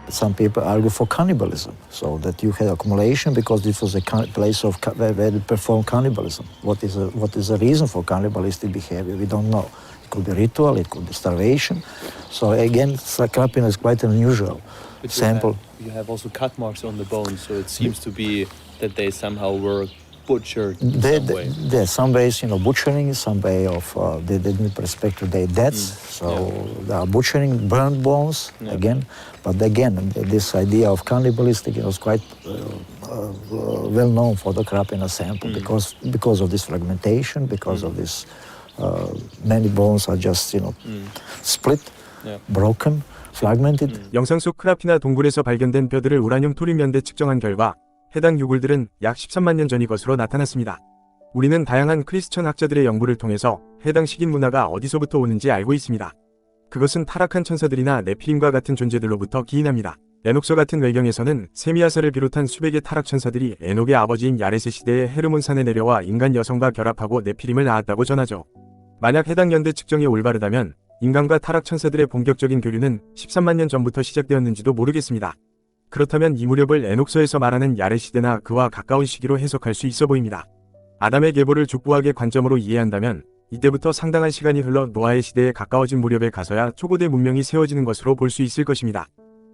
Speaker 5: Some people argue for cannibalism, so that you had accumulation because this was a place of where they perform cannibalism. What is the reason for cannibalistic behavior? We don't know. It could be ritual, it could be starvation. So again, Krapina is quite an unusual sample.
Speaker 6: You have also cut marks on the bones, so it seems to be that they somehow were butchered in some way.
Speaker 5: There's some ways, butchering, some way of they didn't respect their deaths. So they are butchering, burned bones again. But again, this idea of cannibalistic was quite well known for the Krapina sample because of this fragmentation, because of this many bones are just split, broken, fragmented.
Speaker 1: 영상 속 크라피나 동굴에서 발견된 뼈들을 우라늄 토륨 연대 측정한 결과 해당 유골들은 약 13만 년 전의 것으로 나타났습니다. 우리는 다양한 크리스천 학자들의 연구를 통해서 해당 식인 문화가 어디서부터 오는지 알고 있습니다. 그것은 타락한 천사들이나 네피림과 같은 존재들로부터 기인합니다. 에녹서 같은 외경에서는 세미아사를 비롯한 수백의 타락 천사들이 에녹의 아버지인 야렛의 시대에 헤르몬산에 내려와 인간 여성과 결합하고 네피림을 낳았다고 전하죠. 만약 해당 연대 측정이 올바르다면 인간과 타락 천사들의 본격적인 교류는 13만 년 전부터 시작되었는지도 모르겠습니다. 그렇다면 이 무렵을 에녹서에서 말하는 야렛 시대나 그와 가까운 시기로 해석할 수 있어 보입니다. 아담의 계보를 족보학의 관점으로 이해한다면 이때부터 상당한 시간이 흘러 노아의 시대에 가까워진 무렵에 가서야 초고대 문명이 세워지는 것으로 볼 수 있을 것입니다.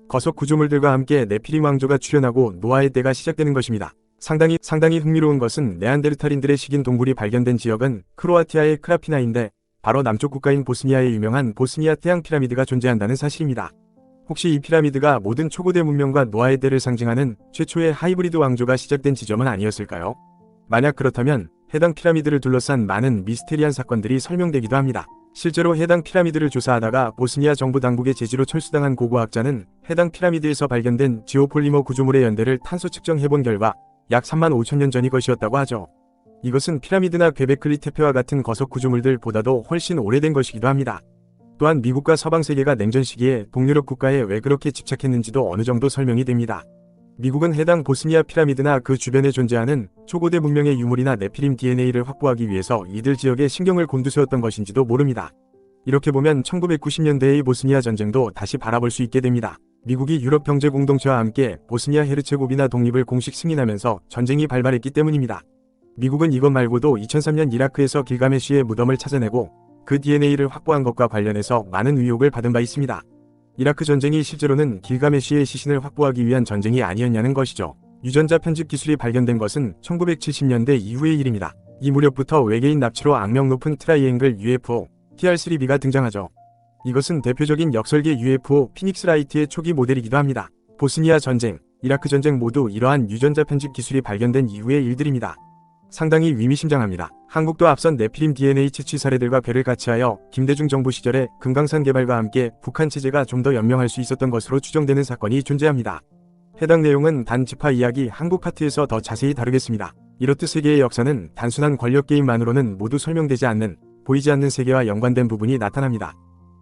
Speaker 1: 거석 구조물들과 함께 네피림 왕조가 출현하고 노아의 때가 시작되는 것입니다. 상당히 흥미로운 것은 네안데르탈인들의 식인 동굴이 발견된 지역은 크로아티아의 크라피나인데 바로 남쪽 국가인 보스니아의 유명한 보스니아 태양 피라미드가 존재한다는 사실입니다. 혹시 이 피라미드가 모든 초고대 문명과 노아의 때를 상징하는 최초의 하이브리드 왕조가 시작된 지점은 아니었을까요? 만약 그렇다면 해당 피라미드를 둘러싼 많은 미스테리한 사건들이 설명되기도 합니다. 실제로 해당 피라미드를 조사하다가 보스니아 정부 당국의 제지로 철수당한 고고학자는 해당 피라미드에서 발견된 지오폴리머 구조물의 연대를 탄소 측정해본 결과 약 3만 5천 년 전이 것이었다고 하죠. 이것은 피라미드나 괴베클리 테페와 같은 거석 구조물들보다도 훨씬 오래된 것이기도 합니다. 또한 미국과 서방 세계가 냉전 시기에 동유럽 국가에 왜 그렇게 집착했는지도 어느 정도 설명이 됩니다. 미국은 해당 보스니아 피라미드나 그 주변에 존재하는 초고대 문명의 유물이나 네피림 DNA를 확보하기 위해서 이들 지역에 신경을 곤두세웠던 것인지도 모릅니다. 이렇게 보면 1990년대의 보스니아 전쟁도 다시 바라볼 수 있게 됩니다. 미국이 유럽 경제 공동체와 함께 보스니아 헤르체고비나 독립을 공식 승인하면서 전쟁이 발발했기 때문입니다. 미국은 이것 말고도 2003년 이라크에서 길가메시의 무덤을 찾아내고 그 DNA를 확보한 것과 관련해서 많은 의혹을 받은 바 있습니다. 이라크 전쟁이 실제로는 길가메시의 시신을 확보하기 위한 전쟁이 아니었냐는 것이죠. 유전자 편집 기술이 발견된 것은 1970년대 이후의 일입니다. 이 무렵부터 외계인 납치로 악명 높은 트라이앵글 UFO, TR-3B가 등장하죠. 이것은 대표적인 역설계 UFO 피닉스 라이트의 초기 모델이기도 합니다. 보스니아 전쟁, 이라크 전쟁 모두 이러한 유전자 편집 기술이 발견된 이후의 일들입니다. 상당히 위미심장합니다. 한국도 앞선 네피림 DNA 채취 사례들과 궤를 같이하여 김대중 정부 시절에 금강산 개발과 함께 북한 체제가 좀 더 연명할 수 있었던 것으로 추정되는 사건이 존재합니다. 해당 내용은 단 지파 이야기 한국 파트에서 더 자세히 다루겠습니다. 이렇듯 세계의 역사는 단순한 권력 게임만으로는 모두 설명되지 않는, 보이지 않는 세계와 연관된 부분이 나타납니다.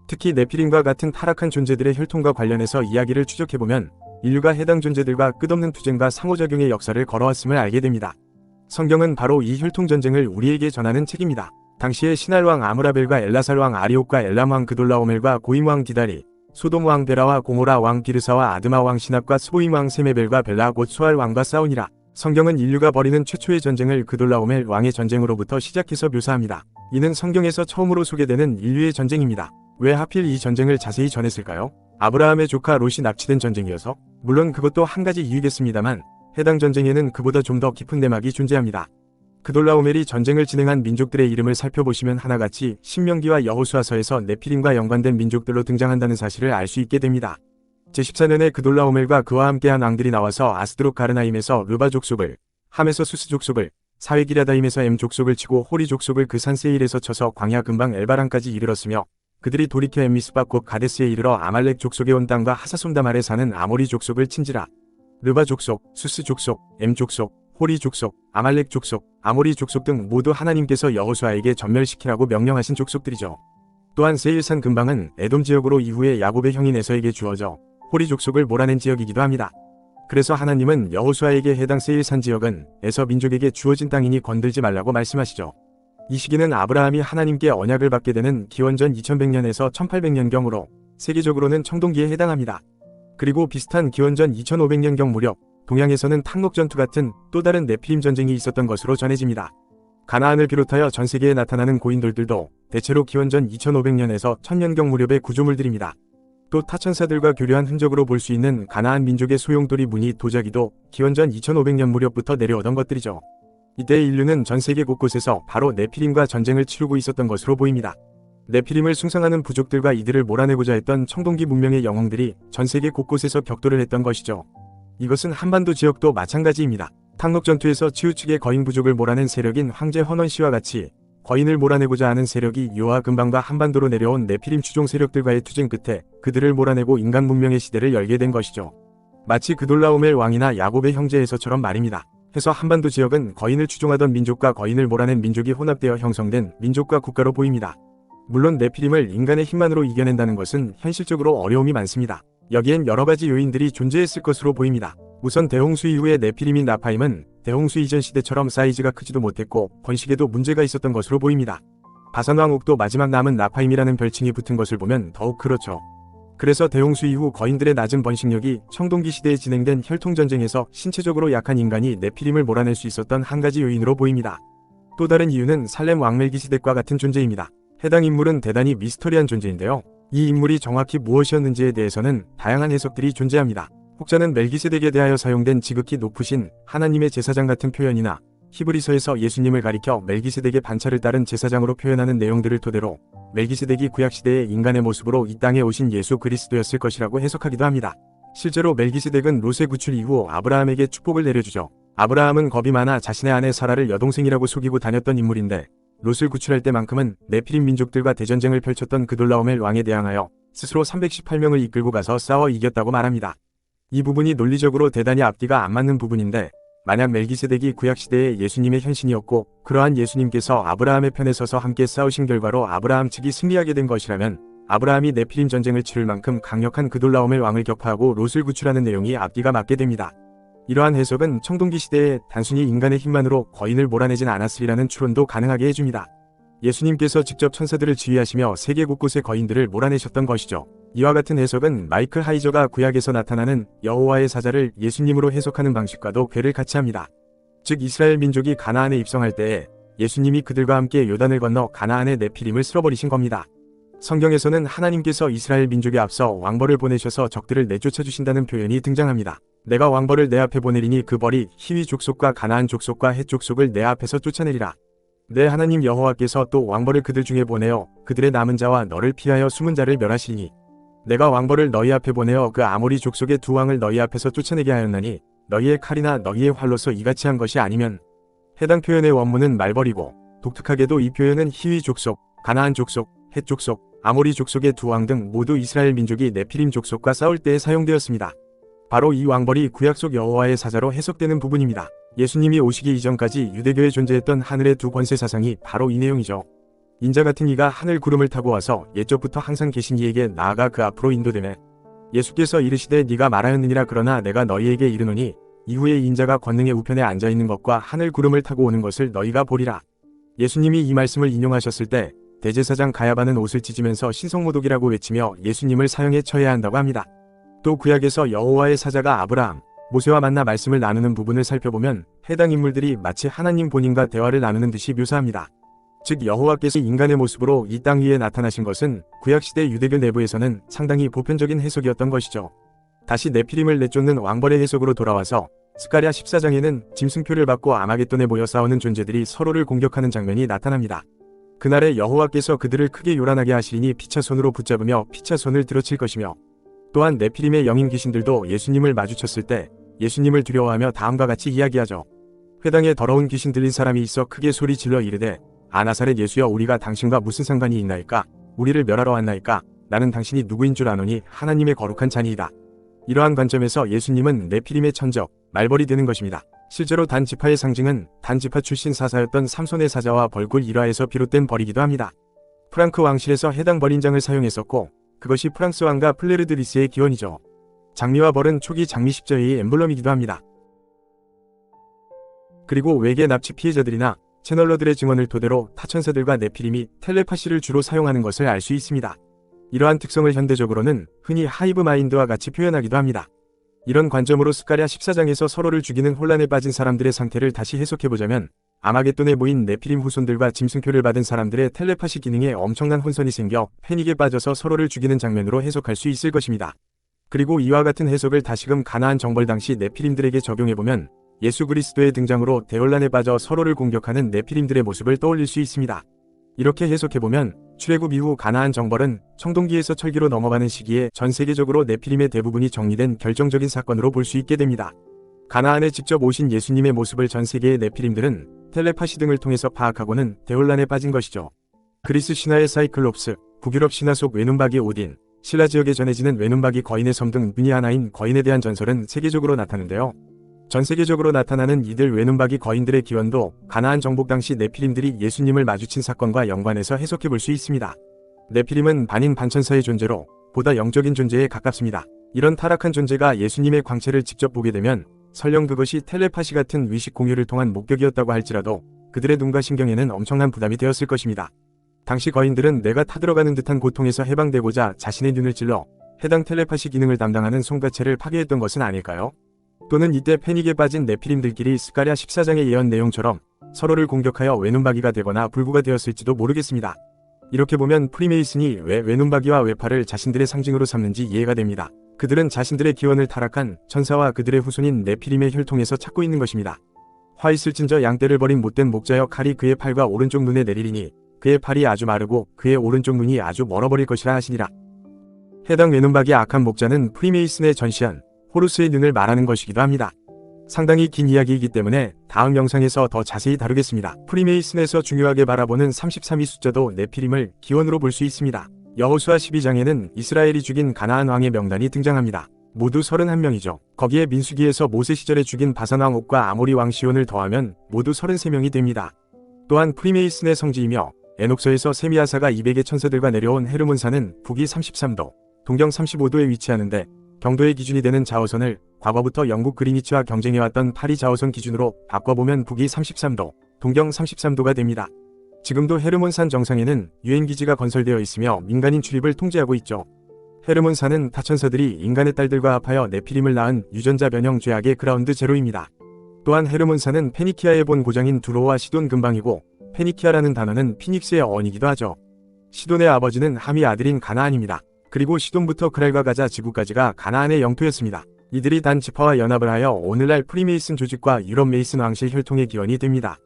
Speaker 1: 특히 네피림과 같은 타락한 존재들의 혈통과 관련해서 이야기를 추적해보면 인류가 해당 존재들과 끝없는 투쟁과 상호작용의 역사를 걸어왔음을 알게 됩니다. 성경은 바로 이 혈통전쟁을 우리에게 전하는 책입니다. 당시에 신할왕 아므라벨과 엘라살왕 아리옥과 엘람왕 그돌라오멜과 고임왕 디다리, 소돔왕 베라와 고모라 왕 비르사와 아드마 왕 시납과 스보임왕 세메벨과 벨라 곧 수알왕과 싸우니라. 성경은 인류가 벌이는 최초의 전쟁을 그돌라오멜 왕의 전쟁으로부터 시작해서 묘사합니다. 이는 성경에서 처음으로 소개되는 인류의 전쟁입니다. 왜 하필 이 전쟁을 자세히 전했을까요? 아브라함의 조카 롯이 납치된 전쟁이어서? 물론 그것도 한 가지 이유겠습니다만 해당 전쟁에는 그보다 좀 더 깊은 내막이 존재합니다. 그돌라오멜이 전쟁을 진행한 민족들의 이름을 살펴보시면 하나같이 신명기와 여호수아서에서 네피림과 연관된 민족들로 등장한다는 사실을 알 수 있게 됩니다. 제14년에 그돌라오멜과 그와 함께한 왕들이 나와서 아스드롯 가르나임에서 르바 족속을, 함에서 수스 족속을, 사회기랴다임에서 엠 족속을 치고 호리 족속을 그 산 세일에서 쳐서 광야 근방 엘바랑까지 이르렀으며 그들이 돌이켜 엠미스바 곧 가데스에 이르러 아말렉 족속의 온 땅과 하사손담 아래 사는 아모리 족속을 친지라. 르바 족속, 수스 족속, 엠 족속, 호리 족속, 아말렉 족속, 아모리 족속 등 모두 하나님께서 여호수아에게 전멸시키라고 명령하신 족속들이죠. 또한 세일산 근방은 에돔 지역으로 이후에 야곱의 형인 에서에게 주어져 호리 족속을 몰아낸 지역이기도 합니다. 그래서 하나님은 여호수아에게 해당 세일산 지역은 에서 민족에게 주어진 땅이니 건들지 말라고 말씀하시죠. 이 시기는 아브라함이 하나님께 언약을 받게 되는 기원전 2100년에서 1800년경으로 세계적으로는 청동기에 해당합니다. 그리고 비슷한 기원전 2500년경 무렵 동양에서는 탕록전투 같은 또 다른 네피림 전쟁이 있었던 것으로 전해집니다. 가나안을 비롯하여 전 세계에 나타나는 고인돌들도 대체로 기원전 2500년에서 1000년경 무렵의 구조물들입니다. 또 타천사들과 교류한 흔적으로 볼 수 있는 가나안 민족의 소용돌이 무늬 도자기도 기원전 2500년 무렵부터 내려오던 것들이죠. 이때 인류는 전 세계 곳곳에서 바로 네피림과 전쟁을 치르고 있었던 것으로 보입니다. 네피림을 숭상하는 부족들과 이들을 몰아내고자 했던 청동기 문명의 영웅들이 전 세계 곳곳에서 격돌을 했던 것이죠. 이것은 한반도 지역도 마찬가지입니다. 탕록전투에서 치우측의 거인 부족을 몰아낸 세력인 황제 헌원씨와 같이 거인을 몰아내고자 하는 세력이 요하 근방과 한반도로 내려온 네피림 추종 세력들과의 투쟁 끝에 그들을 몰아내고 인간 문명의 시대를 열게 된 것이죠. 마치 그돌라오멜 왕이나 야곱의 형제에서처럼 말입니다. 해서 한반도 지역은 거인을 추종하던 민족과 거인을 몰아낸 민족이 혼합되어 형성된 민족과 국가로 보입니다. 물론 네피림을 인간의 힘만으로 이겨낸다는 것은 현실적으로 어려움이 많습니다. 여기엔 여러 가지 요인들이 존재했을 것으로 보입니다. 우선 대홍수 이후의 네피림인 나파임은 대홍수 이전 시대처럼 사이즈가 크지도 못했고 번식에도 문제가 있었던 것으로 보입니다. 바산왕국도 마지막 남은 나파임이라는 별칭이 붙은 것을 보면 더욱 그렇죠. 그래서 대홍수 이후 거인들의 낮은 번식력이 청동기 시대에 진행된 혈통전쟁에서 신체적으로 약한 인간이 네피림을 몰아낼 수 있었던 한 가지 요인으로 보입니다. 또 다른 이유는 살렘 왕 멜기세덱과 같은 존재입니다. 해당 인물은 대단히 미스터리한 존재인데요. 이 인물이 정확히 무엇이었는지에 대해서는 다양한 해석들이 존재합니다. 혹자는 멜기세덱에 대하여 사용된 지극히 높으신 하나님의 제사장 같은 표현이나 히브리서에서 예수님을 가리켜 멜기세덱의 반차를 따른 제사장으로 표현하는 내용들을 토대로 멜기세덱이 구약시대의 인간의 모습으로 이 땅에 오신 예수 그리스도였을 것이라고 해석하기도 합니다. 실제로 멜기세덱은 롯의 구출 이후 아브라함에게 축복을 내려주죠. 아브라함은 겁이 많아 자신의 아내 사라를 여동생이라고 속이고 다녔던 인물인데 롯을 구출할 때만큼은 네피림 민족들과 대전쟁을 펼쳤던 그돌라오멜 왕에 대항하여 스스로 318명을 이끌고 가서 싸워 이겼다고 말합니다. 이 부분이 논리적으로 대단히 앞뒤가 안 맞는 부분인데 만약 멜기세덱이 구약시대의 예수님의 현신이었고 그러한 예수님께서 아브라함의 편에 서서 함께 싸우신 결과로 아브라함 측이 승리하게 된 것이라면 아브라함이 네피림 전쟁을 치를 만큼 강력한 그돌라오멜 왕을 격파하고 롯을 구출하는 내용이 앞뒤가 맞게 됩니다. 이러한 해석은 청동기 시대에 단순히 인간의 힘만으로 거인을 몰아내진 않았으리라는 추론도 가능하게 해줍니다. 예수님께서 직접 천사들을 지휘하시며 세계 곳곳의 거인들을 몰아내셨던 것이죠. 이와 같은 해석은 마이클 하이저가 구약에서 나타나는 여호와의 사자를 예수님으로 해석하는 방식과도 궤를 같이 합니다. 즉 이스라엘 민족이 가나안에 입성할 때에 예수님이 그들과 함께 요단을 건너 가나안의 네피림을 쓸어버리신 겁니다. 성경에서는 하나님께서 이스라엘 민족에 앞서 왕벌을 보내셔서 적들을 내쫓아 주신다는 표현이 등장합니다. 내가 왕벌을 내 앞에 보내리니 그 벌이 히위 족속과 가나안 족속과 헷 족속을 내 앞에서 쫓아내리라. 내 하나님 여호와께서 또 왕벌을 그들 중에 보내어 그들의 남은 자와 너를 피하여 숨은 자를 멸하시리니 내가 왕벌을 너희 앞에 보내어 그 아모리 족속의 두 왕을 너희 앞에서 쫓아내게 하였나니 너희의 칼이나 너희의 활로서 이같이 한 것이 아니면. 해당 표현의 원문은 말벌이고 독특하게도 이 표현은 히위 족속, 가나안 족속, 헷 족속, 아모리 족속의 두 왕 등 모두 이스라엘 민족이 네피림 족속과 싸울 때에 사용되었습니다. 바로 이 왕벌이 구약 속 여호와의 사자로 해석되는 부분입니다. 예수님이 오시기 이전까지 유대교에 존재했던 하늘의 두 권세 사상이 바로 이 내용이죠. 인자 같은 이가 하늘 구름을 타고 와서 옛적부터 항상 계신 이에게 나아가 그 앞으로 인도되매 예수께서 이르시되 네가 말하였느니라 그러나 내가 너희에게 이르노니 이후에 인자가 권능의 우편에 앉아있는 것과 하늘 구름을 타고 오는 것을 너희가 보리라. 예수님이 이 말씀을 인용하셨을 때 대제사장 가야바는 옷을 찢으면서 신성모독이라고 외치며 예수님을 사형에 처해야 한다고 합니다. 또 구약에서 여호와의 사자가 아브라함, 모세와 만나 말씀을 나누는 부분을 살펴보면 해당 인물들이 마치 하나님 본인과 대화를 나누는 듯이 묘사합니다. 즉 여호와께서 인간의 모습으로 이 땅 위에 나타나신 것은 구약시대 유대교 내부에서는 상당히 보편적인 해석이었던 것이죠. 다시 네피림을 내쫓는 왕벌의 해석으로 돌아와서 스가랴 14장에는 짐승표를 받고 아마겟돈에 모여 싸우는 존재들이 서로를 공격하는 장면이 나타납니다. 그날에 여호와께서 그들을 크게 요란하게 하시리니 피차 손으로 붙잡으며 피차 손을 들어칠 것이며, 또한 네피림의 영인 귀신들도 예수님을 마주쳤을 때 예수님을 두려워하며 다음과 같이 이야기하죠. 회당에 더러운 귀신 들린 사람이 있어 크게 소리 질러 이르되 아나사렛 예수여 우리가 당신과 무슨 상관이 있나이까? 우리를 멸하러 왔나이까? 나는 당신이 누구인 줄 아노니 하나님의 거룩한 자니이다. 이러한 관점에서 예수님은 네피림의 천적, 말벌이 되는 것입니다. 실제로 단 지파의 상징은 단 지파 출신 사사였던 삼손의 사자와 벌굴 일화에서 비롯된 벌이기도 합니다. 프랑크 왕실에서 해당 벌인장을 사용했었고 그것이 프랑스 왕가 플레르드리스의 기원이죠. 장미와 벌은 초기 장미 십자회의 엠블럼이기도 합니다. 그리고 외계 납치 피해자들이나 채널러들의 증언을 토대로 타천사들과 네피림이 텔레파시를 주로 사용하는 것을 알 수 있습니다. 이러한 특성을 현대적으로는 흔히 하이브 마인드와 같이 표현하기도 합니다. 이런 관점으로 스가랴 14장에서 서로를 죽이는 혼란에 빠진 사람들의 상태를 다시 해석해보자면 아마겟돈에 모인 네피림 후손들과 짐승표를 받은 사람들의 텔레파시 기능에 엄청난 혼선이 생겨 패닉에 빠져서 서로를 죽이는 장면으로 해석할 수 있을 것입니다. 그리고 이와 같은 해석을 다시금 가나안 정벌 당시 네피림들에게 적용해보면 예수 그리스도의 등장으로 대혼란에 빠져 서로를 공격하는 네피림들의 모습을 떠올릴 수 있습니다. 이렇게 해석해보면 출애굽 이후 가나안 정벌은 청동기에서 철기로 넘어가는 시기에 전 세계적으로 네피림의 대부분이 정리된 결정적인 사건으로 볼 수 있게 됩니다. 가나안에 직접 오신 예수님의 모습을 전 세계의 네피림들은 텔레파시 등을 통해서 파악하고는 대혼란에 빠진 것이죠. 그리스 신화의 사이클롭스, 북유럽 신화 속 외눈박이 오딘, 신라 지역에 전해지는 외눈박이 거인의 섬 등 눈이 하나인 거인에 대한 전설은 세계적으로 나타나는데요. 전 세계적으로 나타나는 이들 외눈박이 거인들의 기원도 가나안 정복 당시 네피림들이 예수님을 마주친 사건과 연관해서 해석해 볼 수 있습니다. 네피림은 반인 반천사의 존재로 보다 영적인 존재에 가깝습니다. 이런 타락한 존재가 예수님의 광채를 직접 보게 되면 설령 그것이 텔레파시 같은 위식 공유를 통한 목격이었다고 할지라도 그들의 눈과 신경에는 엄청난 부담이 되었을 것입니다. 당시 거인들은 내가 타들어가는 듯한 고통에서 해방되고자 자신의 눈을 찔러 해당 텔레파시 기능을 담당하는 손가채를 파괴했던 것은 아닐까요? 또는 이때 패닉에 빠진 네피림들끼리 스가랴 14장의 예언 내용처럼 서로를 공격하여 외눈박이가 되거나 불구가 되었을지도 모르겠습니다. 이렇게 보면 프리메이슨이 왜 외눈박이와 외파를 자신들의 상징으로 삼는지 이해가 됩니다. 그들은 자신들의 기원을 타락한 천사와 그들의 후손인 네피림의 혈통에서 찾고 있는 것입니다. 화 있을진저 양떼를 버린 못된 목자여 칼이 그의 팔과 오른쪽 눈에 내리리니 그의 팔이 아주 마르고 그의 오른쪽 눈이 아주 멀어버릴 것이라 하시니라. 해당 외눈박이의 악한 목자는 프리메이슨의 전시한 호루스의 눈을 말하는 것이기도 합니다. 상당히 긴 이야기이기 때문에 다음 영상에서 더 자세히 다루겠습니다. 프리메이슨에서 중요하게 바라보는 33위 숫자도 네피림을 기원으로 볼 수 있습니다. 여호수아 12장에는 이스라엘이 죽인 가나안 왕의 명단이 등장합니다. 모두 31명이죠. 거기에 민수기에서 모세 시절에 죽인 바산 왕 옥과 아모리 왕 시온을 더하면 모두 33명이 됩니다. 또한 프리메이슨의 성지이며 에녹서에서 세미아사가 200의 천사들과 내려온 헤르몬산은 북위 33도, 동경 35도에 위치하는데 경도의 기준이 되는 자오선을 과거부터 영국 그리니치와 경쟁해왔던 파리 자오선 기준으로 바꿔보면 북위 33도, 동경 33도가 됩니다. 지금도 헤르몬산 정상에는 유엔기지가 건설되어 있으며 민간인 출입을 통제하고 있죠. 헤르몬산은 타천사들이 인간의 딸들과 합하여 네피림을 낳은 유전자 변형 죄악의 그라운드 제로입니다. 또한 헤르몬산은 페니키아의 본 고장인 두로와 시돈 근방이고 페니키아라는 단어는 피닉스의 어원이기도 하죠. 시돈의 아버지는 함이 아들인 가나안입니다. 그리고 시돈부터 그랄과 가자 지구까지가 가나안의 영토였습니다. 이들이 단 지파와 연합을 하여 오늘날 프리메이슨 조직과 유럽 메이슨 왕실 혈통의 기원이 됩니다.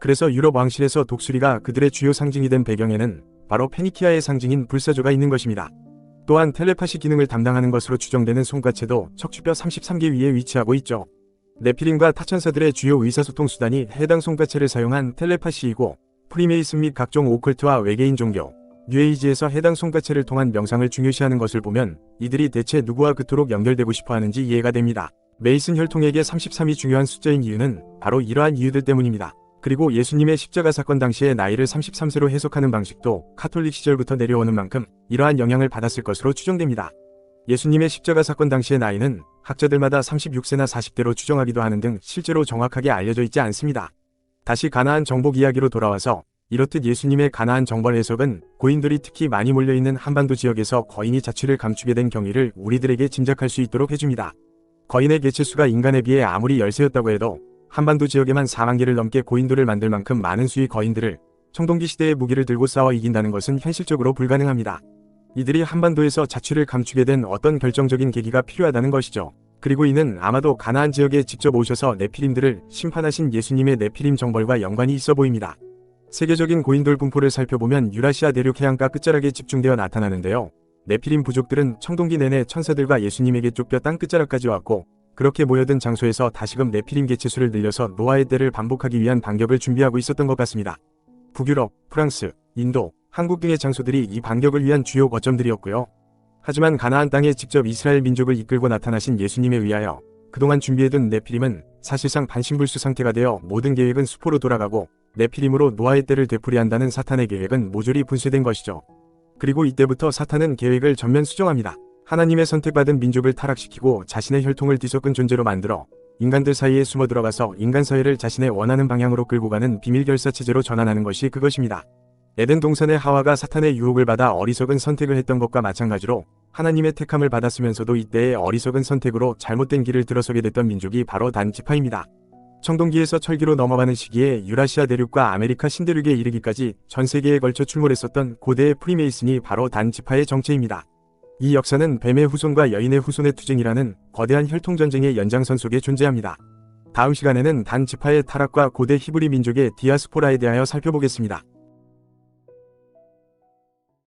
Speaker 1: 그래서 유럽 왕실에서 독수리가 그들의 주요 상징이 된 배경에는 바로 페니키아의 상징인 불사조가 있는 것입니다. 또한 텔레파시 기능을 담당하는 것으로 추정되는 손가채도 척추뼈 33개 위에 위치하고 있죠. 네피림과 타천사들의 주요 의사소통 수단이 해당 손가채를 사용한 텔레파시이고 프리메이슨 및 각종 오컬트와 외계인 종교, 뉴에이지에서 해당 손가채를 통한 명상을 중요시하는 것을 보면 이들이 대체 누구와 그토록 연결되고 싶어 하는지 이해가 됩니다. 메이슨 혈통에게 33이 중요한 숫자인 이유는 바로 이러한 이유들 때문입니다. 그리고 예수님의 십자가 사건 당시의 나이를 33세로 해석하는 방식도 카톨릭 시절부터 내려오는 만큼 이러한 영향을 받았을 것으로 추정됩니다. 예수님의 십자가 사건 당시의 나이는 학자들마다 36세나 40대로 추정하기도 하는 등 실제로 정확하게 알려져 있지 않습니다. 다시 가나안 정복 이야기로 돌아와서 이렇듯 예수님의 가나안 정벌 해석은 고인들이 특히 많이 몰려있는 한반도 지역에서 거인이 자취를 감추게 된 경위를 우리들에게 짐작할 수 있도록 해줍니다. 거인의 개체수가 인간에 비해 아무리 열세였다고 해도 한반도 지역에만 4만 개를 넘게 고인돌을 만들 만큼 많은 수의 거인들을 청동기 시대의 무기를 들고 싸워 이긴다는 것은 현실적으로 불가능합니다. 이들이 한반도에서 자취를 감추게 된 어떤 결정적인 계기가 필요하다는 것이죠. 그리고 이는 아마도 가나안 지역에 직접 오셔서 네피림들을 심판하신 예수님의 네피림 정벌과 연관이 있어 보입니다. 세계적인 고인돌 분포를 살펴보면 유라시아 대륙 해안가 끝자락에 집중되어 나타나는데요. 네피림 부족들은 청동기 내내 천사들과 예수님에게 쫓겨 땅 끝자락까지 왔고, 그렇게 모여든 장소에서 다시금 네피림 개체수를 늘려서 노아의 때를 반복하기 위한 반격을 준비하고 있었던 것 같습니다. 북유럽, 프랑스, 인도, 한국 등의 장소들이 이 반격을 위한 주요 거점들이었고요. 하지만 가나안 땅에 직접 이스라엘 민족을 이끌고 나타나신 예수님에 의하여 그동안 준비해둔 네피림은 사실상 반신불수 상태가 되어 모든 계획은 수포로 돌아가고, 네피림으로 노아의 때를 되풀이한다는 사탄의 계획은 모조리 분쇄된 것이죠. 그리고 이때부터 사탄은 계획을 전면 수정합니다. 하나님의 선택받은 민족을 타락시키고 자신의 혈통을 뒤섞은 존재로 만들어 인간들 사이에 숨어 들어가서 인간 사회를 자신의 원하는 방향으로 끌고 가는 비밀 결사 체제로 전환하는 것이 그것입니다. 에덴 동산의 하와가 사탄의 유혹을 받아 어리석은 선택을 했던 것과 마찬가지로 하나님의 택함을 받았으면서도 이때의 어리석은 선택으로 잘못된 길을 들어서게 됐던 민족이 바로 단 지파입니다. 청동기에서 철기로 넘어가는 시기에 유라시아 대륙과 아메리카 신대륙에 이르기까지 전 세계에 걸쳐 출몰했었던 고대의 프리메이슨이 바로 단 지파의 정체입니다. 이 역사는 뱀의 후손과 여인의 후손의 투쟁이라는 거대한 혈통전쟁의 연장선 속에 존재합니다. 다음 시간에는 단 지파의 타락과 고대 히브리 민족의 디아스포라에 대하여 살펴보겠습니다.